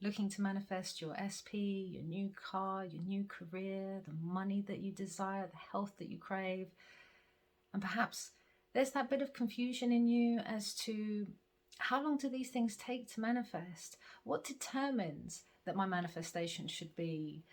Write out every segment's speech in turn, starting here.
looking to manifest your SP, your new car, your new career, the money that you desire, the health that you crave. And perhaps there's that bit of confusion in you as to how long do these things take to manifest? What determines that my manifestation should be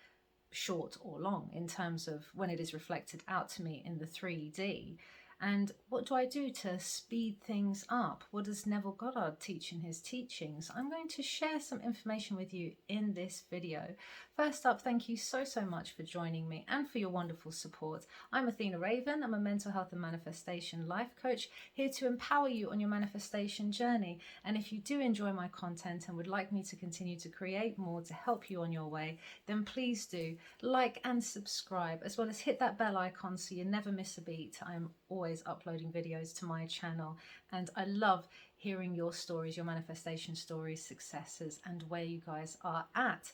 short or long in terms of when it is reflected out to me in the 3D? And what do I do to speed things up? What does Neville Goddard teach in his teachings? I'm going to share some information with you in this video. First up, thank you so much for joining me and for your wonderful support. I'm Athena Raven. I'm a mental health and manifestation life coach here to empower you on your manifestation journey. And if you do enjoy my content and would like me to continue to create more to help you on your way, then please do like and subscribe, as well as hit that bell icon so you never miss a beat. I'm always uploading videos to my channel, and I love hearing your stories, your manifestation stories, successes, and where you guys are at.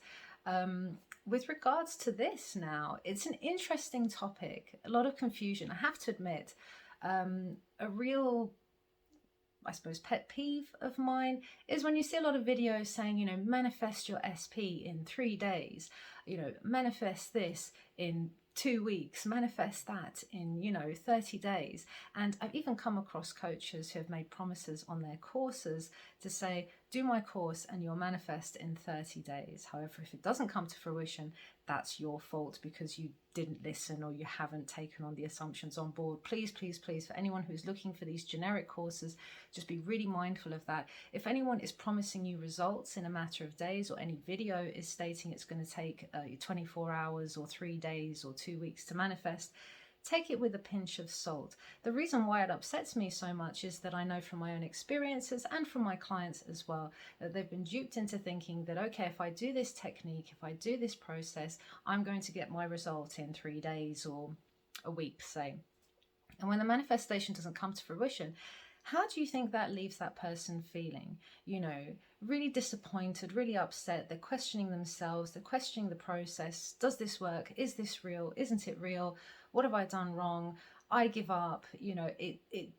With regards to this now, it's an interesting topic, a lot of confusion. I have to admit, a real, I suppose, pet peeve of mine is when you see a lot of videos saying, manifest your SP in 3 days, manifest this in 2 weeks, manifest that in 30 days. And I've even come across coaches who have made promises on their courses to say, do my course and you'll manifest in 30 days. However, if it doesn't come to fruition, that's your fault because you didn't listen or you haven't taken on the assumptions on board. Please, please, please, for anyone who's looking for these generic courses, just be really mindful of that. If anyone is promising you results in a matter of days, or any video is stating it's going to take 24 hours or 3 days or 2 weeks to manifest, take it with a pinch of salt. The reason why it upsets me so much is that I know from my own experiences and from my clients as well that they've been duped into thinking that, okay, if I do this technique, if I do this process, I'm going to get my result in 3 days or a week, say. And when the manifestation doesn't come to fruition, how do you think that leaves that person feeling? Really disappointed, really upset. They're questioning themselves, they're questioning the process. Does this work? Is this real? Isn't it real? What have I done wrong? I give up. It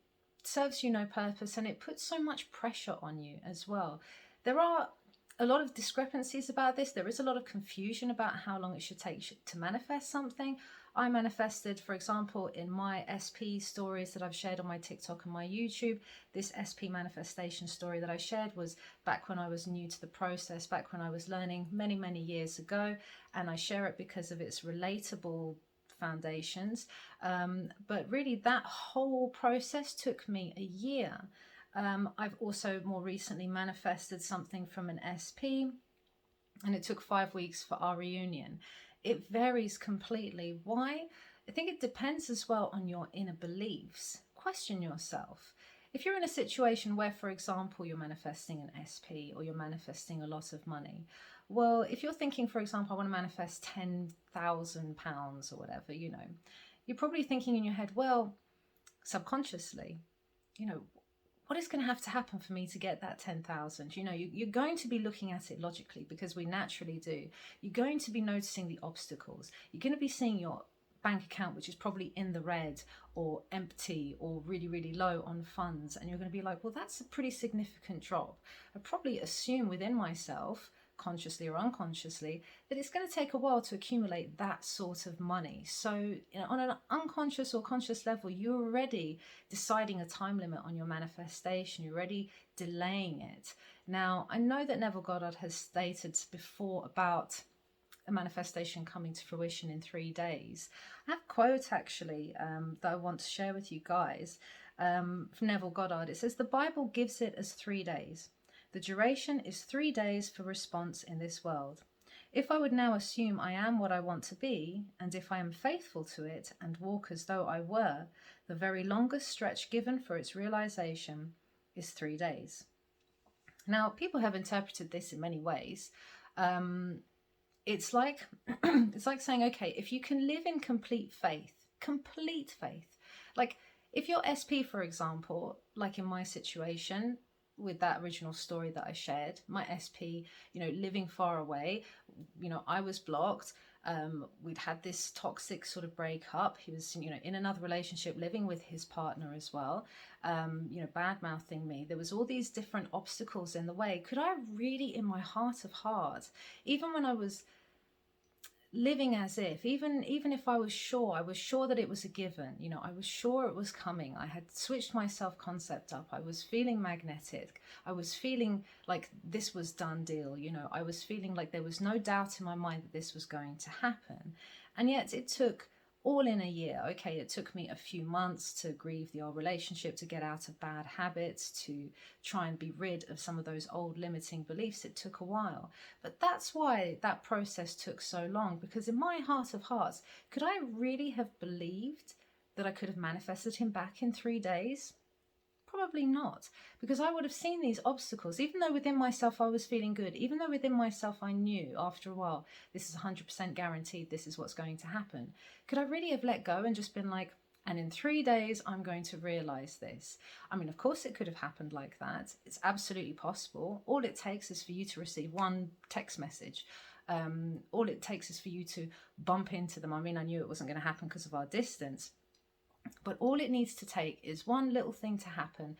serves you no purpose, and it puts so much pressure on you as well. There are a lot of discrepancies about this. There is a lot of confusion about how long it should take to manifest something. I manifested, for example, in my SP stories that I've shared on my TikTok and my YouTube. This SP manifestation story that I shared was back when I was new to the process, back when I was learning many, many years ago. And I share it because of its relatable foundations. But really, that whole process took me a year. I've also more recently manifested something from an SP, and it took 5 weeks for our reunion. It varies completely. Why? I think it depends as well on your inner beliefs. Question yourself. If you're in a situation where, for example, you're manifesting an SP or you're manifesting a lot of money, well, if you're thinking, for example, I want to manifest £10,000 or whatever, you're probably thinking in your head, well, subconsciously, what is going to have to happen for me to get that 10,000? You're going to be looking at it logically because we naturally do. You're going to be noticing the obstacles. You're going to be seeing your bank account, which is probably in the red or empty or really, really low on funds. And you're going to be like, well, that's a pretty significant drop. I probably assume within myself, consciously or unconsciously, that it's going to take a while to accumulate that sort of money. So on an unconscious or conscious level, you're already deciding a time limit on your manifestation. You're already delaying it. Now, I know that Neville Goddard has stated before about a manifestation coming to fruition in 3 days. I have a quote actually that I want to share with you guys from Neville Goddard. It says, "The Bible gives it as 3 days. The duration is 3 days for response in this world. If I would now assume I am what I want to be, and if I am faithful to it and walk as though I were, the very longest stretch given for its realization is 3 days." Now, people have interpreted this in many ways. It's like it's like saying, okay, if you can live in complete faith, like if your SP, for example, like in my situation, with that original story that I shared, my SP, living far away, I was blocked. We'd had this toxic sort of breakup. He was, in another relationship, living with his partner as well, bad mouthing me. There was all these different obstacles in the way. Could I really, in my heart of hearts, even when I was living as if, even if I was sure that it was a given, I was sure it was coming. I had switched my self-concept up. I was feeling magnetic. I was feeling like this was done deal. I was feeling like there was no doubt in my mind that this was going to happen. And yet it took all in a year. Okay, it took me a few months to grieve the old relationship, to get out of bad habits, to try and be rid of some of those old limiting beliefs. It took a while. But that's why that process took so long, because in my heart of hearts, could I really have believed that I could have manifested him back in 3 days? Probably not, because I would have seen these obstacles, even though within myself I was feeling good, even though within myself I knew after a while, this is 100% guaranteed, this is what's going to happen. Could I really have let go and just been like, and in 3 days, I'm going to realize this? I mean, of course it could have happened like that. It's absolutely possible. All it takes is for you to receive one text message. All it takes is for you to bump into them. I mean, I knew it wasn't going to happen because of our distance. But all it needs to take is one little thing to happen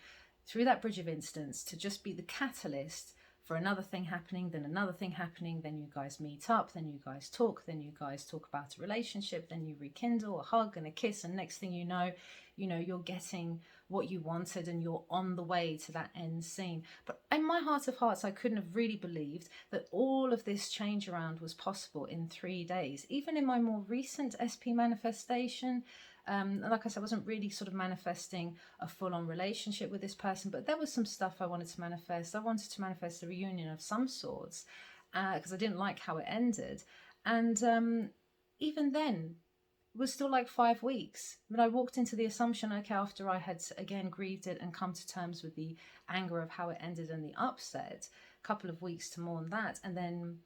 through that bridge of instance to just be the catalyst for another thing happening, then another thing happening, then you guys meet up, then you guys talk about a relationship, then you rekindle, a hug and a kiss, and next thing you know, you're getting what you wanted and you're on the way to that end scene. But in my heart of hearts, I couldn't have really believed that all of this change around was possible in 3 days. Even in my more recent SP manifestation, like I said, I wasn't really sort of manifesting a full-on relationship with this person, but there was some stuff I wanted to manifest. I wanted to manifest a reunion of some sorts because I didn't like how it ended. And even then, it was still like 5 weeks. But I walked into the assumption, okay, after I had again grieved it and come to terms with the anger of how it ended and the upset, a couple of weeks to mourn that, and then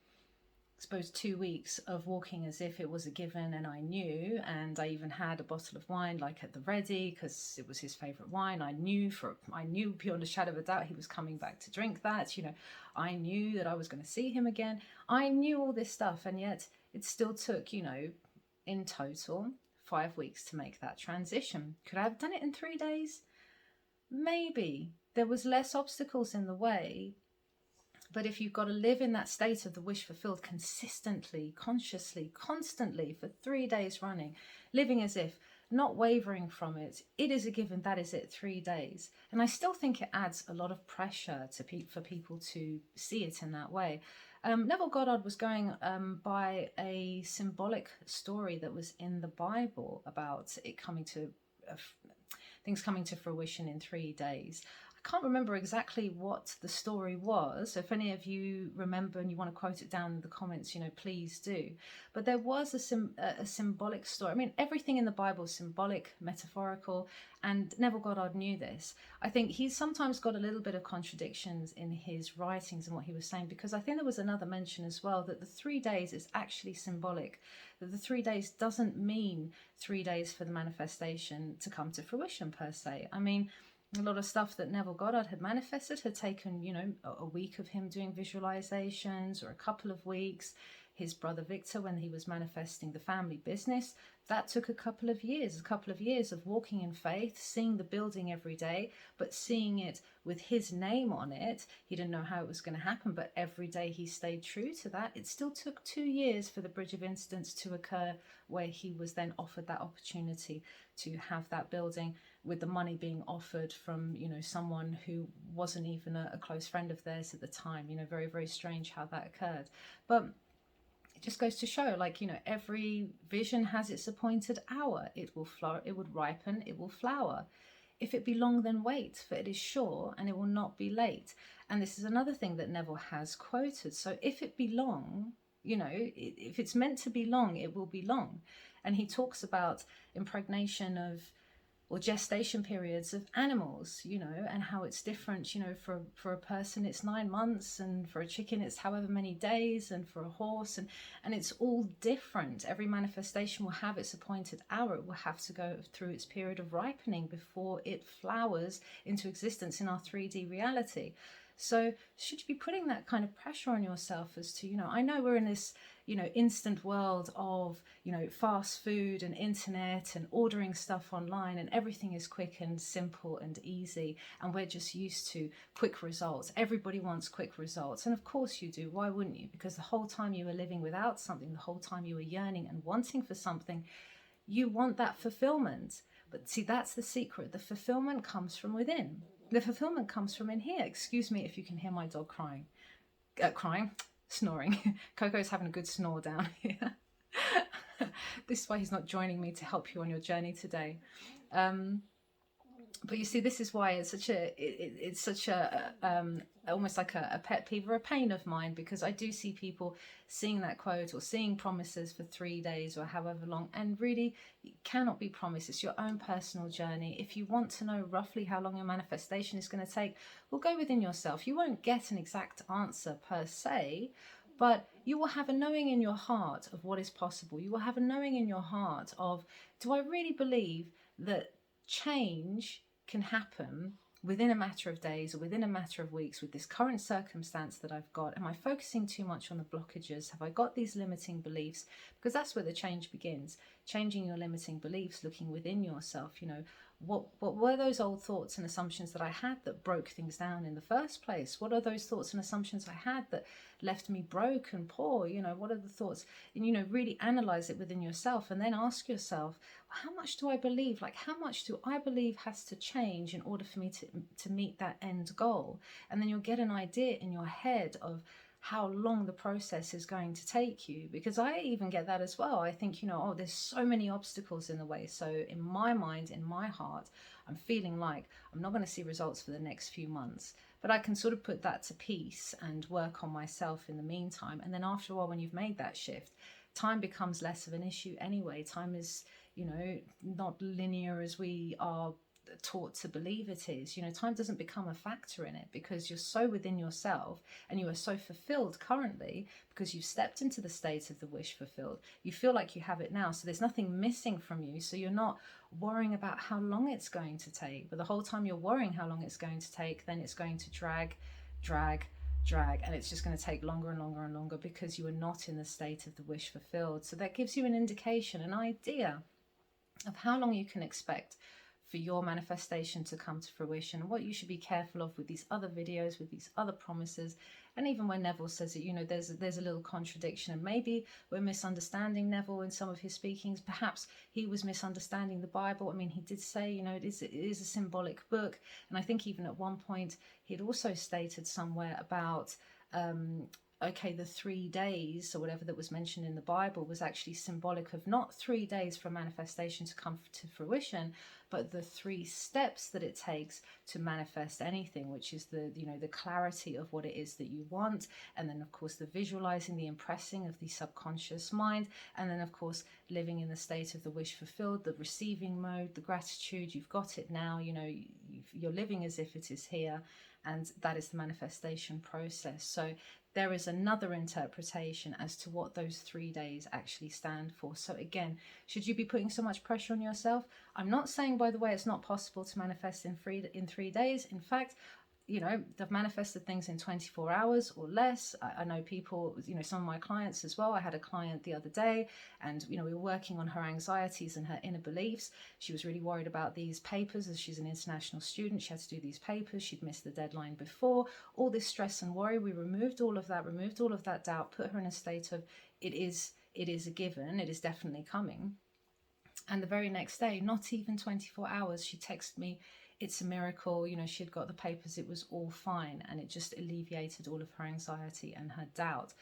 I suppose 2 weeks of walking as if it was a given and I knew, and I even had a bottle of wine like at the ready because it was his favourite wine. I knew beyond a shadow of a doubt he was coming back to drink that. I knew that I was going to see him again. I knew all this stuff, and yet it still took, in total 5 weeks to make that transition. Could I have done it in 3 days? Maybe. There was less obstacles in the way. But if you've got to live in that state of the wish fulfilled consistently, consciously, constantly for 3 days running, living as if, not wavering from it, it is a given, that is it, 3 days. And I still think it adds a lot of pressure for people to see it in that way. Neville Goddard was going by a symbolic story that was in the Bible about it coming to things coming to fruition in 3 days. I can't remember exactly what the story was. So if any of you remember and you want to quote it down in the comments, please do. But there was a symbolic story. I mean, everything in the Bible is symbolic, metaphorical, and Neville Goddard knew this. I think he's sometimes got a little bit of contradictions in his writings and what he was saying, because I think there was another mention as well that the 3 days is actually symbolic, that the 3 days doesn't mean 3 days for the manifestation to come to fruition per se. I mean, a lot of stuff that Neville Goddard had manifested had taken, a week of him doing visualizations or a couple of weeks. His brother Victor, when he was manifesting the family business, that took a couple of years of walking in faith, seeing the building every day, but seeing it with his name on it. He didn't know how it was going to happen, but every day he stayed true to that. It still took 2 years for the bridge of incidents to occur, where he was then offered that opportunity to have that building, with the money being offered from, someone who wasn't even a close friend of theirs at the time. Very, very strange how that occurred. But it just goes to show, every vision has its appointed hour. It will flower, it would ripen, it will flower. If it be long, then wait, for it is sure, and it will not be late. And this is another thing that Neville has quoted. So if it be long, if it's meant to be long, it will be long. And he talks about impregnation of, or gestation periods of animals, and how it's different, for a person it's 9 months, and for a chicken it's however many days, and for a horse, and it's all different. Every manifestation will have its appointed hour. It will have to go through its period of ripening before it flowers into existence in our 3D reality. So should you be putting that kind of pressure on yourself as to, you know, I know we're in this, you know, instant world of, you know, fast food and internet and ordering stuff online, and everything is quick and simple and easy, and we're just used to quick results. Everybody wants quick results, and of course you do. Why wouldn't you? Because the whole time you were living without something, the whole time you were yearning and wanting for something, you want that fulfillment. But see, that's the secret. The fulfillment comes from within. The fulfillment comes from in here. Excuse me if you can hear my dog crying. Snoring. Coco's having a good snore down here. This is why he's not joining me to help you on your journey today. But you see, this is why it's such a almost like a pet peeve or a pain of mine, because I do see people seeing that quote or seeing promises for 3 days or however long, and really it cannot be promised. It's your own personal journey. If you want to know roughly how long your manifestation is going to take, well, go within yourself. You won't get an exact answer per se, but you will have a knowing in your heart of what is possible. You will have a knowing in your heart of, do I really believe that change can happen within a matter of days or within a matter of weeks with this current circumstance that I've got? Am I focusing too much on the blockages? Have I got these limiting beliefs? Because that's where the change begins. Changing your limiting beliefs, looking within yourself, you know, what were those old thoughts and assumptions that I had that broke things down in the first place? What are those thoughts and assumptions I had that left me broke and poor? You know, what are the thoughts? And, you know, really analyze it within yourself, and then ask yourself, how much do I believe? Like, how much do I believe has to change in order for me to meet that end goal? And then you'll get an idea in your head of how long the process is going to take you. Because I even get that as well. I think, you know, oh, there's so many obstacles in the way. So in my mind, in my heart, I'm feeling like I'm not going to see results for the next few months. But I can sort of put that to peace and work on myself in the meantime. And then after a while, when you've made that shift, time becomes less of an issue anyway. Time is, you know, not linear as we are taught to believe it is. You know, time doesn't become a factor in it, because you're so within yourself and you are so fulfilled currently because you've stepped into the state of the wish fulfilled. You feel like you have it now, so there's nothing missing from you, so you're not worrying about how long it's going to take. But the whole time you're worrying how long it's going to take, then it's going to drag, and it's just going to take longer and longer and longer because you are not in the state of the wish fulfilled. So that gives you an indication, an idea of how long you can expect for your manifestation to come to fruition, and what you should be careful of with these other videos, with these other promises. And even when Neville says it, you know, there's a little contradiction, and maybe we're misunderstanding Neville in some of his speakings. Perhaps he was misunderstanding the Bible. I mean, he did say, you know, it is a symbolic book, and I think even at one point he'd also stated somewhere about okay, the 3 days or whatever that was mentioned in the Bible was actually symbolic of not 3 days for manifestation to come to fruition, but the 3 steps that it takes to manifest anything, which is the, you know, the clarity of what it is that you want, and then of course the visualizing, the impressing of the subconscious mind, and then of course living in the state of the wish fulfilled, the receiving mode, the gratitude. You've got it now, you know, you're living as if it is here, and that is the manifestation process. So there is another interpretation as to what those 3 days actually stand for. So again, should you be putting so much pressure on yourself? I'm not saying, by the way, it's not possible to manifest in 3 days. In fact, you know, they've manifested things in 24 hours or less. I know people, you know, some of my clients as well. I had a client the other day, and, you know, we were working on her anxieties and her inner beliefs. She was really worried about these papers, as she's an international student. She had to do these papers. She'd missed the deadline before. All this stress and worry, we removed all of that doubt, put her in a state of it is a given, it is definitely coming. And the very next day, not even 24 hours, she texted me, it's a miracle, you know, she had got the papers, it was all fine, and it just alleviated all of her anxiety and her doubt.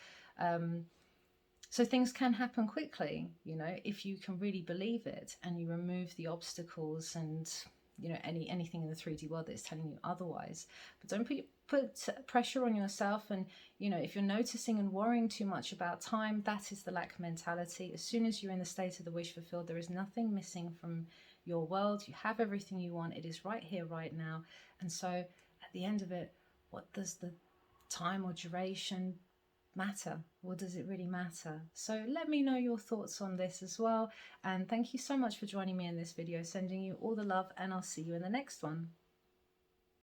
So things can happen quickly, you know, if you can really believe it and you remove the obstacles and, you know, anything in the 3D world that is telling you otherwise. But don't put pressure on yourself. And, you know, if you're noticing and worrying too much about time, that is the lack mentality. As soon as you're in the state of the wish fulfilled, there is nothing missing from your world. You have everything you want. It is right here, right now. And so at the end of it, what does the time or duration matter? What does it really matter? So let me know your thoughts on this as well. And thank you so much for joining me in this video, sending you all the love, and I'll see you in the next one.